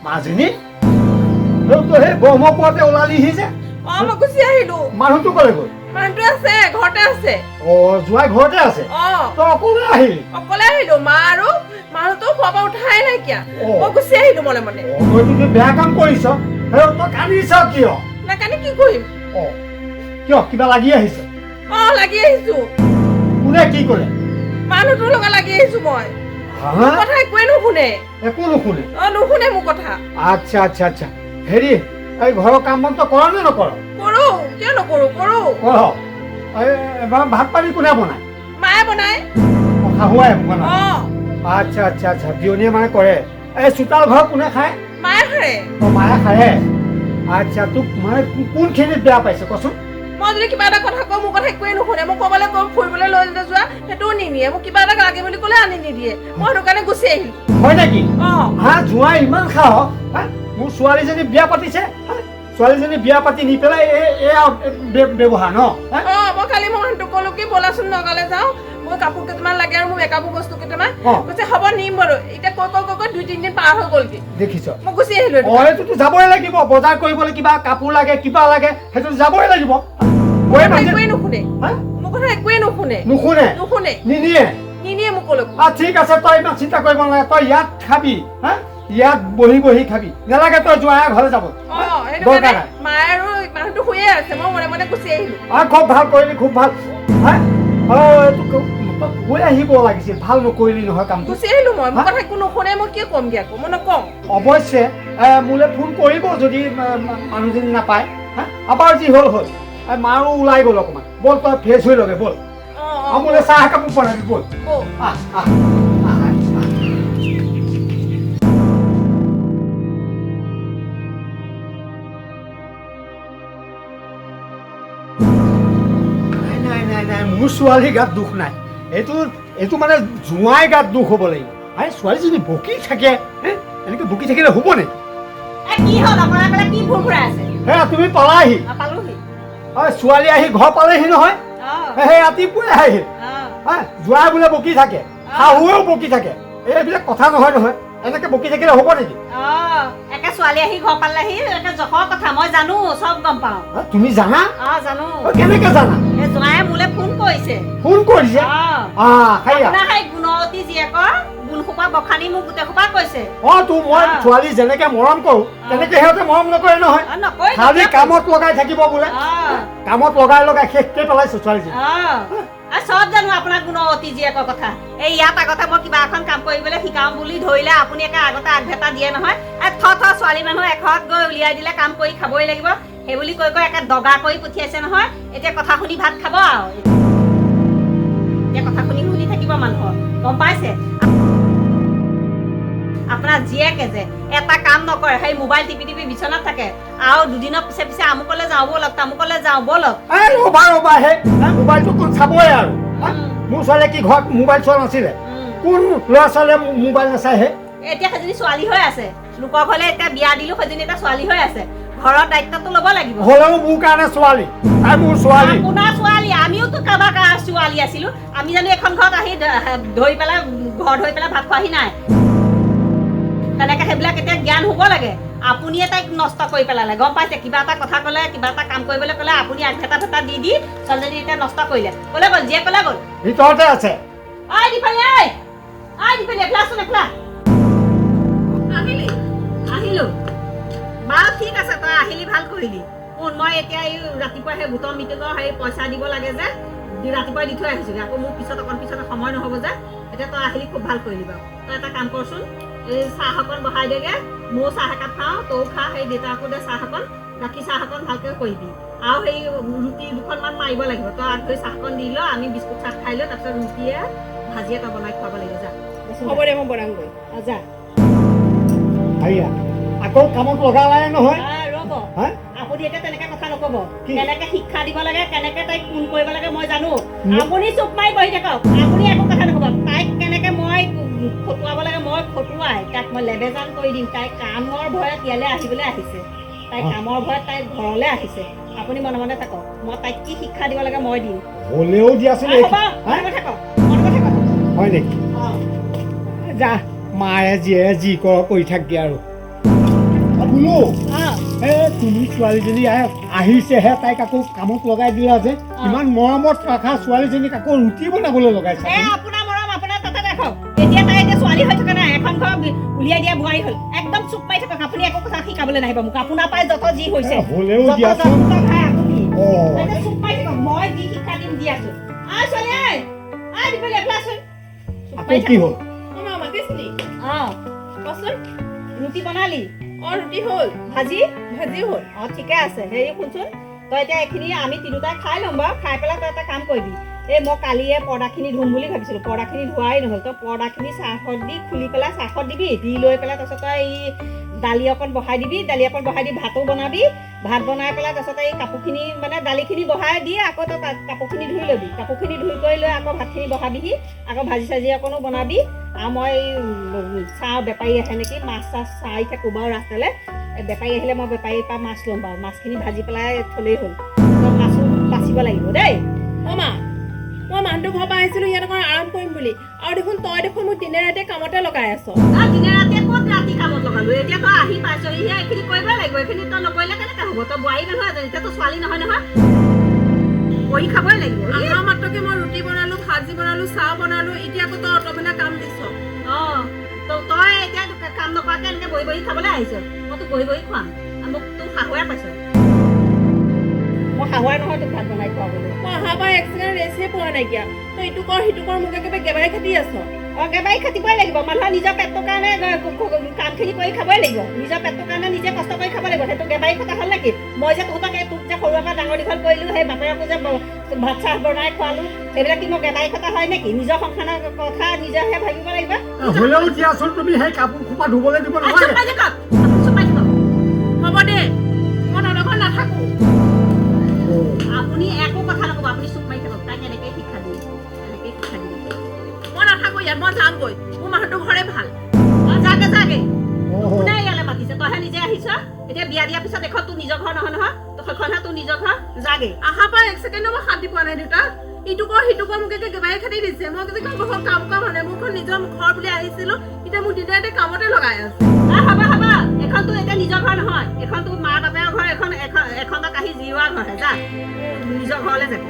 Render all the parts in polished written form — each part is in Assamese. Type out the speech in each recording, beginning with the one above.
মাজনী তো সেই ব্ৰহ্মপুৰতে ওলালিহি যে মই গুচি আহিলো মানুহটো ক'লে গ'ল মানুহটো আছে ঘৰতে আছে জোৱাই ঘৰতে আছে তই অকলে আহিলি অকলে আহিলো মা আৰু মানুহটো খোৱা পৰা উঠাই নাইকিয়া মই গুচি আহিলো মনে মনে তই বেয়া কাম কৰিছ তই কান্দিছ কিয় নাকানি কি কৰিম কিয় কিবা লাগি আহিছে লাগি আহিছো কোনে কি কৰে মানুহটোৰ লগত লাগি আহিছো মই কথা একোৱে নুশুনে একো নুশুনে নুশুনে মোৰ কথা আচ্ছা আচ্ছা আচ্ছা হেৰি এই ঘৰৰ কাম বন তই কৰ নে নকৰ কৰো কিয় নকৰো কৰো এবাৰ ভাত পানী কোনে বনায় মায়ে বনায় শাহুৱাই বনায় আচ্ছা আচ্ছা আচ্ছা বিয়নীয়ে মানে কৰে এই চোতাল ঘৰ কোনে খায় মায়ে খায় মায়ে খায় আচ্ছা তোক মানে কোনখিনিত বেয়া পাইছে কচোন মই যদি কিবা এটা কথা কওঁ মোৰ কথা একোৱে নুশুনে মোক ক'বলৈ কওঁ ফুৰিবলৈ লৈ যোৱা সেইটোও নিনিয়ে মোক কিবা এটা লাগে বুলি ক'লে আনি নিদিয়ে মই সেইটো কাৰণে গুচি আহিলো হয় নেকি জোঁৱাই ইমান সাহস মোৰ ছোৱালীজনী বিয়া পাতিছে ছোৱালীজনী বিয়া পাতি নি পেলাই এয়া ব্যৱহাৰ ন মই কালি মই মানুহটোক ক'লো কি ব'লাচোন নগালে যাওঁ মোৰ কাপোৰ কেইটামান লাগে আৰু মোৰ মেকআপৰ বস্তু কেইটামান কৈছে হ'ব নিম বাৰু এতিয়া কৈ 2-3 দিন পাৰ হৈ গ'লগে দেখিছ মই গুচি আহিলো এইটোতো যাবই লাগিব বজাৰ কৰিবলৈ কিবা কাপোৰ লাগে কিবা লাগে সেইটো যাবই লাগিব একোৱে নুশুনে মোৰ কথা একোৱে নুশুনে নুশুনে নুশুনে নিনিয়ে মোক ক'লো ঠিক আছে তই ইমান চিন্তা কৰিব নালাগে তই ইয়াত খাবি ইয়াত বহি বহি খাবি নালাগে তই জোঁৱাই ঘৰলৈ যাব মায়ে আৰু মানুহটো শুয়ে আছে মই মনে মনে গুচি আহিলো খুব ভাল কৰিলি খুব ভাল কৈ আহিব লাগিছিল ভাল নকৰিলি নহয় কামটো গুচি আহিলো মই মোৰ কথা একো নুশুনে মই কি ক'মগে আকৌ মই নকওঁ অৱশ্যে মোলৈ ফোন কৰিব যদি মানুহজনী নাপায় আবাৰ যি হ'ল হ'ল মাৰো ওলাই গ'ল অকণমান ব'ল তই ফ্ৰেছ হৈ লগে ব'ল মোলৈ চাহ একাপ বনাবি ব'ল মোৰ ছোৱালীৰ গাত দুখ নাই এইটো মানে জোঁৱাই গাত দুখ হ'ব লাগিব ছোৱালীজনী বকি থাকে এনেকে বকি থাকিলে হ'ব নেকি তুমি পালাহি ছোৱালী আহি ঘৰ পালেহি নহয় সেই ৰাতিপুৱাই আহিল জোঁৱাই বোলে বকি থাকে শাহুৱেও বকি থাকে এইবিলাক কথা নহয় নহয় এনেকে বকি থাকিলে হ'ব নেকি ছোৱালী আহি ঘৰ পালেহি জখৰ কথা মই জানো চব গম পাওঁ তুমি জানা জানো কেনেকে জানা জোঁৱায়ে মোলে ফোন কৰিছে গুণৱতী জীয়েকৰ গুণ সোপা বখানি মোক গোটেই সোপা কৈছে মই ছোৱালী যেনেকে মৰম কৰো তেনেকে সিহঁতে মৰম নকৰে নহয় খালি কামত লগাই থাকিব বোলে কামত লগাই শেষকে পেলাইছো ছোৱালীজনী চব জানো আপোনাৰ গুণৱতী জীয়েকৰ কথা এই ইয়াত আগতে মই কিবা এখন কাম কৰিবলৈ শিকাম বুলি ধৰিলে আপুনি একে আগতে আগভেটা দিয়ে নহয় ছোৱালী মানুহ এঘৰত গৈ উলিয়াই দিলে কাম কৰি খাবই লাগিব সেই বুলি কৈ একে দগা কৰি পঠিয়াইছে নহয় এতিয়া কথা শুনি ভাত খাব আৰু এতিয়া কথা শুনি থাকিব মানুহৰ গম পাইছে আপোনাৰ জীয়েকে যে এটা কাম নকৰে সেই মোবাইল টিপি বিচনাত থাকে আৰু দুদিনৰ পিছে পিছে আমুকলে যাওঁ ব'লক তামুকলে যাওঁ ব'লক মোবাইলটো চাবই আৰু মোৰ ছোৱালীয়ে কি ঘৰত মোবাইল চোৱা নাছিলে কোন ল'ৰা ছোৱালীয়ে মোবাইল নাচায় হে এতিয়া সেইজনী ছোৱালী হৈ আছে লোকৰ ঘৰলে এতিয়া বিয়া দিলো সেইজনী এটা ছোৱালী হৈ আছে ঘৰৰ দায়িত্বটো ল'ব লাগিব হ'লেও মোৰ কাৰণে ছোৱালী মোৰ ছোৱালী আপোনাৰ ছোৱালী আমিওতো কাৰোবাৰ ছোৱালী আছিলো আমি জানো এখন ঘৰত আহি ধৰি পেলাই ভাত খোৱাহি নাই তেনেকে সেইবিলাক এতিয়া জ্ঞান হ'ব লাগে আপুনিয়ে তাইক নষ্ট কৰি পেলালে গম পাইছে কিবা এটা কথা ক'লে কিবা এটা কাম কৰিবলৈ ক'লে আপুনি আগভেটা দি ছোৱালীজনী এতিয়া নষ্ট কৰিলে ক'লে গ'ল জীয়ে ক'লে গ'ল ভিতৰতে আছে আহিলো বাৰু ঠিক আছে তই আহিলি ভাল কৰিলি শুন মই এতিয়া এই ৰাতিপুৱা সেই গোটৰ মিটিঙৰ সেই পইচা দিব লাগে যে ৰাতিপুৱাই দি থৈ আহিছোগে আকৌ মোৰ পিছত সময় নহ'ব যে এতিয়া তই আহিলি খুব ভাল কৰিলি বাৰু তই এটা কাম কৰচোন এই চাহ অকণ বহাই দেগে ময়ো চাহ একাপ খাওঁ তয়ো খা সেই দেউতাকো দে চাহ অকণ গাখীৰ চাহ অকণ ভালকৈ কৰিবি আৰু সেই ৰুটি দুখনমান মাৰিব লাগিব তই আগ ধৰি চাহ অকণ দি ল আমি বিস্কুট চাহ খাই লৈ তাৰপিছত ৰুটিয়ে ভাজিয়ে তই বনাই খুৱাব লাগিব যা হ'ব দে মই বনামগৈ যা আকৌ কামত লগালাই নহয় ৰ'ব আপুনি এতিয়া তেনেকে কথা নক'ব কেনেকে শিক্ষা দিব লাগে কেনেকে তাইক ফোন কৰিব লাগে মই জানো আপুনি চুপ মাৰি বহি থাকক আপুনি একো কথা নক'ব তাইক কেনেকে মই খটুৱাব লাগে মই খটুৱাই তাইক মই লেবেজান কৰি দিম তাইক কামৰ ভয়ত ইয়ালৈ আহিবলৈ আহিছে তাইক কামৰ ভয়ত তাইক ঘৰলৈ আহিছে আপুনি মনে মনে থাকক মই তাইক কি শিক্ষা দিব লাগে মই দিম হ'লেও দিয়াচোন হয় নেকি যা মায়ে যিয়ে যি কৰ কৰি থাকি আৰু বোলো অঁ তুমি ছোৱালীজনী আহিছেহে তাইক আকৌ কামত লগাই দিলা যে ইমান মৰমত ৰখা ছোৱালীজনীক আকৌ ৰুটি বনাবলৈ লগাইছা আপোনাৰ মৰম আপোনাৰ তাতে ৰাখক এতিয়া তাই এতিয়া ছোৱালী হৈ থকা নাই এখন ঘৰ উলিয়াই দিয়া বোৱাৰী হ'ল একদম চুপ মাৰি থাকক আপুনি একো কথা শিকাবলৈ নাহিব মোক আপোনাৰ পৰাই যত যি হৈছে হ'লেও দিয়াচোন চুপ মাৰি থাকক মই যি শিক্ষা দিম দি আছো ছোৱালী দীপলী এফালে আছোন আকৌ কি হ'ল মা মাতিছিলি অঁ কচোন ৰুটি বনালি ৰুটি হ'ল ভাজি হ'ল ঠিকে আছে হেৰি শুনচোন তই এতিয়া এইখিনি আমি তিনিওটাই খাই ল'ম বাৰু খাই পেলাই তই এটা কাম কৰিবি মই কালিয়ে পৰ্দাখিনি ধুম বুলি ভাবিছিলোঁ পৰ্দাখিনি ধোৱাই নহ'ল তই পৰ্দাখিনি চাহত দি খুলি পেলাই চাহত দিবি দি লৈ পেলাই তাৰপিছত তই এই দালি অকণ বহাই দিবি দালি অকণ বহাই দি ভাতো বনাবি ভাত বনাই পেলাই তাৰপিছত এই কাপোৰখিনি মানে দালিখিনি বহাই দি আকৌ তই কাপোৰখিনি ধুই ল'বি কাপোৰখিনি ধুই কৰি লৈ আকৌ ভাতখিনি বহাবিহি আকৌ ভাজি চাজি অকণো বনাবি আৰু মই চাওঁ বেপাৰী আহে নেকি মাছ চাছ চাই থাকোঁ বাৰু ৰাস্তালৈ বেপাৰী আহিলে মই বেপাৰীৰ পৰা মাছ ল'ম বাৰু মাছখিনি ভাজি পেলাই থ'লেই হ'ল তই মাছো বাচিব লাগিব দেই মা মই মানুহটোৰ ঘৰৰ পৰা আহিছিলোঁ ইয়াত অকণ আৰাম কৰিম বুলি আৰু দেখোন তই দেখোন মোক দিনে ৰাতিয়ে কামতে লগাই আছ দিনে ৰাতিয়ে ক'ত ৰাতি কামত লগালোঁ এতিয়া তই আহি পাইছহিহে এইখিনি কৰিবই লাগিব এইখিনি তই নকৰিলে কেনেকৈ হ'ব তই বোৱাৰী মানুহ এজনী এতিয়া তই ছোৱালী নহয় নহয় কৰি খাবই লাগিব অহা মাত্ৰকে মই ৰুটি বনালোঁ ভাজি বনালোঁ চাহ বনালোঁ এতিয়া আকৌ তই অটবেলা কাম দিছ তই এতিয়া কাম নকৰাকৈ এনেকৈ বহি বহি খাবলৈ আহিছ মই তোক বহি বহি খুৱাম মোক তোৰ শাহুৱে পাইছ মই শাহুৱাই নহয় তোক ভাত বনাই খুৱাবলৈ মই অহাৰ পৰা এক ছেকেণ্ড ৰেষ্টহে পোৱা নাইকিয়া তই ইটো কৰ সিটো কৰ মোক একেবাৰে গেবাই খাটি আছ গেবাৰী খাটিবই লাগিব মানুহৰ নিজৰ পেটটোৰ কাৰণে কামখিনি কৰি খাবই লাগিব নিজৰ পেটটোৰ কাৰণে নিজে কষ্ট কৰি খাব লাগিব সেইটো গেবাৰী কথা হ'ল নেকি মই যে তহঁতক তোক যে সৰুৰে পৰা ডাঙৰ দীঘল কৰিলোঁ সেই বাপেৰকো যে ভাত চাহ বনাই খোৱালোঁ সেইবিলাক কি মই গেবাৰী কথা হয় নেকি নিজৰ সংসাৰৰ কথা নিজৰহে ভাবিব লাগিব হ'লেও দিয়াচোন তুমি সেই কাপোৰ খোপা ধুবলৈ দিব নালাগে হ'ব দে মই তহঁতৰ ঘৰত নাথাকোঁ আপুনি একো কথা নক'ব আপুনি চুপ মাৰি থাকক তাইক এনেকৈ শিক্ষা দিম মই নাথাকোঁ ইয়াত মই যামগৈ মোৰ মানুহটোৰ ঘৰে ভাল যাগে কোনে ইয়ালৈ মাতিছে তইহে নিজে আহিছ এতিয়া বিয়া দিয়াৰ পিছত এখন তোৰ নিজৰ ঘৰ নহয় নহয় সেইখনহে তোৰ নিজৰ ঘৰ যাগে অহাৰ পৰা এক ছেকেণ্ডো মই শান্তি পোৱা নাই দেউতা ইটো কৰ সিটো কৰ মোক একে গেবাই খাটি দিছে মই যে কাম কৰা মানে মোৰখন নিজৰ ঘৰ বুলি আহিছিলোঁ এতিয়া মোক দিনে ৰাতি কামতে লগাই আছে হ'ব এখন তোৰ এতিয়া নিজৰ ঘৰ নহয় এখন তোৰ মা বাপেৰৰ ঘৰ এখন তই কাঢ়ি জিৰোৱা ঘৰহে যা নিজৰ ঘৰলৈ যাবি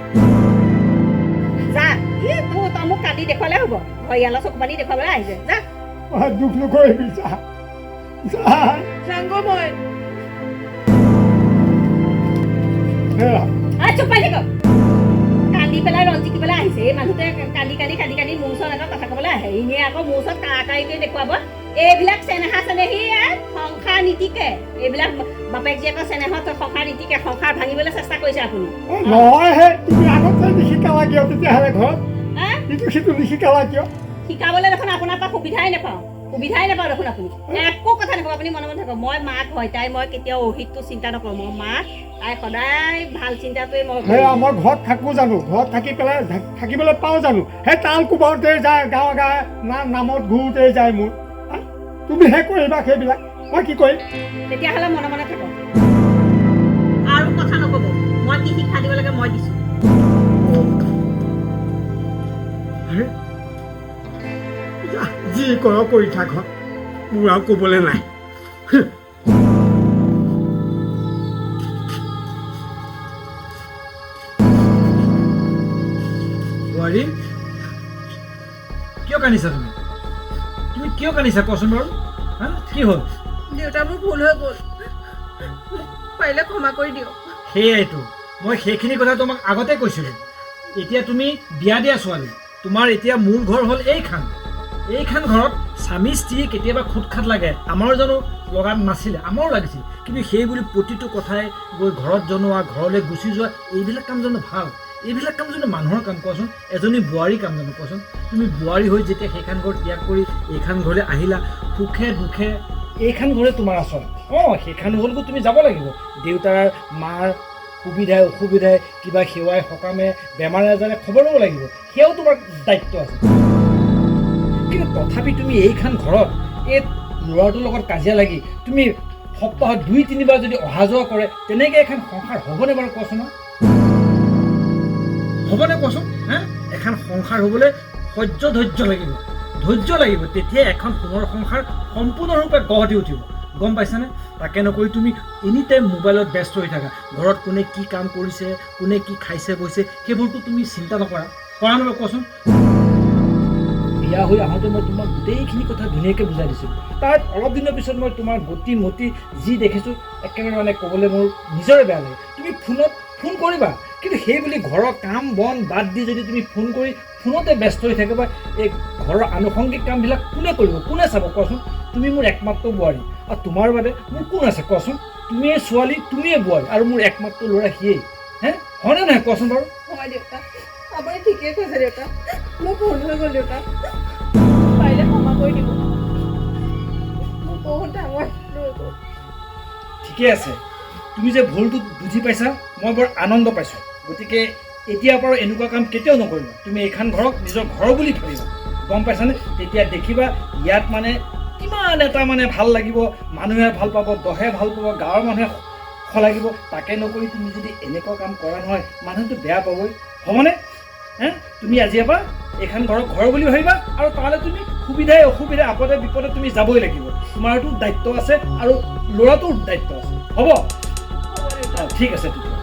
যা তই মোক কান্দি দেখুৱালে হ'ব ভৰিয়ালৰ চকু পানী দেখুৱাবলৈ আহিছে যা দুখ নকৰিবি যাংগো মই চুপ পাই থাকক কান্দি পেলাই ৰঞ্জিকিবলৈ আহিছে এই মানুহটোৱে কান্দি মোৰ ওচৰত এটা কথা ক'বলৈ আহে এনেই আকৌ মোৰ ওচৰত কাৰি কৰি দেখুৱাব এইবিলাক চেনেহা চেনেহী সংসাৰ নীতিকে এইবিলাক বাপেক জীয়েকৰ চেনেহত সংসাৰ নীতিকে সংসাৰ ভাঙিবলৈ চেষ্টা কৰিছে আপুনি নহয় তুমি আগতে নিশিকালা কিয় তেতিয়াহ'লে ঘৰত সিটো নিশিকালা কিয় শিকাবলৈ দেখোন আপোনাৰ পৰা সুবিধাই নাপাওঁ দেখোন আপুনি একো কথা নক'ব আপুনি মনে মনে থাকক মই মাক হয় তাই মই কেতিয়াও অহিতটো চিন্তা নকৰোঁ মই মাক তাই সদায় ভাল চিন্তাটোৱে মই ঘৰত থাকোঁ জানো ঘৰত থাকি পেলাই থাকিবলৈ পাওঁ জানো সেই তাল কোবাওঁতে যায় গাঁৱে নামত ঘূৰোঁতে যায় মোৰ তুমিহে কৰিবা সেইবিলাক মই কি কৰিম তেতিয়াহ'লে মনে মনে থাকক আৰু কথা নক'ব মই কি শিক্ষা দিব লাগে মই দিছোঁ যি কৰ কৰি থাক মোৰ আৰু ক'বলৈ নাই বোৱাৰী কিয় কান্দিছা তুমি কিয় কান্দিছা কচোন বাৰু কি হ'ল দেউতা মোৰ ভুল হৈ গ'ল পাৰিলে ক্ষমা কৰি দিয়ক সেয়াইতো মই সেইখিনি কথা তোমাক আগতে কৈছিলোঁ এতিয়া তুমি বিয়া দিয়া ছোৱালী তোমাৰ এতিয়া মূল ঘৰ হ'ল এইখন ঘৰত স্বামী স্ত্ৰী কেতিয়াবা খুট খাট লাগে আমাৰ জানো লগাত নাছিলে আমাৰো লাগিছিল কিন্তু সেই বুলি প্ৰতিটো কথাই গৈ ঘৰত জনোৱা ঘৰলৈ গুচি যোৱা এইবিলাক কাম জানো ভাল এইবিলাক কাম জানো মানুহৰ কাম কোৱাচোন এজনী বোৱাৰী কাম জানো কোৱাচোন তুমি বোৱাৰী হৈ যেতিয়া সেইখন ঘৰ ত্যাগ কৰি এইখন ঘৰলৈ আহিলা সুখে দুখে এইখন ঘৰে তোমাৰ আচল সেইখন হ'লতো তুমি যাব লাগিব দেউতাৰ মাৰ সুবিধাই অসুবিধাই কিবা সেৱাই সকামে বেমাৰ আজাৰে খবৰ ল'ব লাগিব সেয়াও তোমাৰ দায়িত্ব আছে কিন্তু তথাপি তুমি এইখন ঘৰত এই ল'ৰাটোৰ লগত কাজিয়া লাগি তুমি সপ্তাহত 2-3 বাৰ যদি অহা যোৱা কৰে তেনেকৈ এখন সংসাৰ হ'বনে বাৰু কোৱাচোন হ'বনে কোৱাচোন এখন সংসাৰ হ'বলৈ ধৈৰ্য লাগিব তেতিয়া এখন সোণৰ সংসাৰ সম্পূৰ্ণৰূপে গঢ় দি উঠিব গম পাইছানে? তাকে নকৰি তুমি এনি টাইম মোবাইলত ব্যস্ত হৈ থাকা। ঘৰত কোনে কি কাম কৰিছে, কোনে কি খাইছে বৈছে, সেইবোৰতো তুমি চিন্তা নকৰা। কৰা নহয় কোৱাচোন? বিয়া হৈ আহোঁতে মই তোমাক গোটেইখিনি কথা ধুনীয়াকৈ বুজাই দিছিলোঁ। তাৰ অলপ দিনৰ পিছত মই তোমাৰ গতি মতি যি দেখিছোঁ একেবাৰে মানে ক'বলৈ মোৰ নিজৰে বেয়া লাগে। তুমি ফোন কৰিবা, কিন্তু সেই বুলি ঘৰৰ কাম বন বাদ দি যদি তুমি ফোন কৰি ফোনতে ব্যস্ত হৈ থাকিবা, এই ঘৰৰ আনুষংগিক কামবিলাক কোনে কৰিব, কোনে চাব কোৱাচোন? তুমি মোৰ একমাত্ৰ বোৱাৰী, আৰু তোমাৰ বাদে মোৰ কোন আছে কোৱাচোন? তুমিয়ে ছোৱালী, তুমিয়ে বোৱাৰী, আৰু মোৰ একমাত্ৰ ল'ৰা সিয়েই। হয়নে নহয় কোৱাচোন বাৰু? হয় দেউতা, আপুনি ঠিকেই কৈছে দেউতা, মোৰ ভুল হৈ গ'ল দেউতা, পাৰিলে ক্ষমা কৰি দিব, মোৰ বহুত ডাঙৰ ভুল হৈ গ'ল। ঠিকে আছে, তুমি যে ভুলটো বুজি পাইছা মই বৰ আনন্দ পাইছোঁ। গতিকে এতিয়াৰ পৰা এনেকুৱা কাম কেতিয়াও নকৰিবা। তুমি এইখন ঘৰক নিজৰ ঘৰ বুলি ভাবিবা, গম পাইছানে? তেতিয়া দেখিবা ইয়াত মানে কিমান এটা মানে ভাল লাগিব, মানুহে ভাল পাব, দহে ভাল পাব, গাঁৱৰ মানুহে শলাগিব। তাকে নকৰি তুমি যদি এনেকুৱা কাম কৰা নহয়, মানুহেতো বেয়া পাবই, হ'বনে? তুমি আজিৰ পৰা এইখন ঘৰক ঘৰ বুলি ভাবিবা, আৰু তালৈ তুমি সুবিধাই অসুবিধাই আপদে বিপদে তুমি যাবই লাগিব। তোমাৰতো দায়িত্ব আছে আৰু ল'ৰাটোৰ দায়িত্ব আছে, হ'ব? ঠিক আছে তেতিয়া।